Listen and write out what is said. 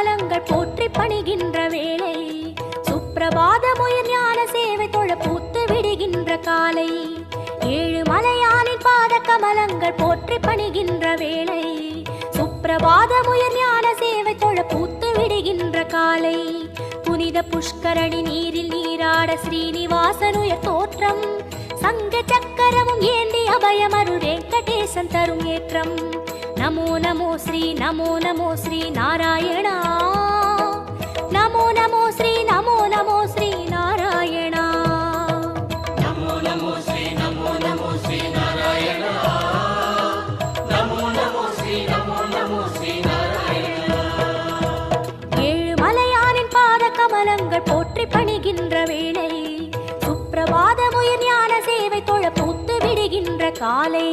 கமலங்கள் போற்றி பணிகின்ற வேளை சுப்பிரபாதமுயர் ஞான சேவை தொழ பூத்து விடுகின்ற காலை ஏழு மலையானின் பாத கமலங்கள் போற்றி பணிகின்ற வேளை சுப்பிரபாதமுயர் ஞான சேவை தொழ பூத்து விடுகின்ற காலை புனித புஷ்கரணி நீரில் நீராட ஸ்ரீனிவாசனுயர் தோற்றம் சங்க சக்கரமும் ஏந்தி அபயமருள் வெங்கடேசன் தரும் ஏற்றம் நமோ நமோ ஸ்ரீ நாராயணா நமோ நமோ ஸ்ரீ நாராயணா நமோ நமோ ஸ்ரீ நாராயணா நமோ நமோ ஸ்ரீ நாராயணா ஏழு மலையானின் பாத கமலங்கள் போற்றி பணிகின்ற வேளை சுப்பிரபாதமுயர் ஞான சேவை தொழ பூத்து விடுகின்ற காலை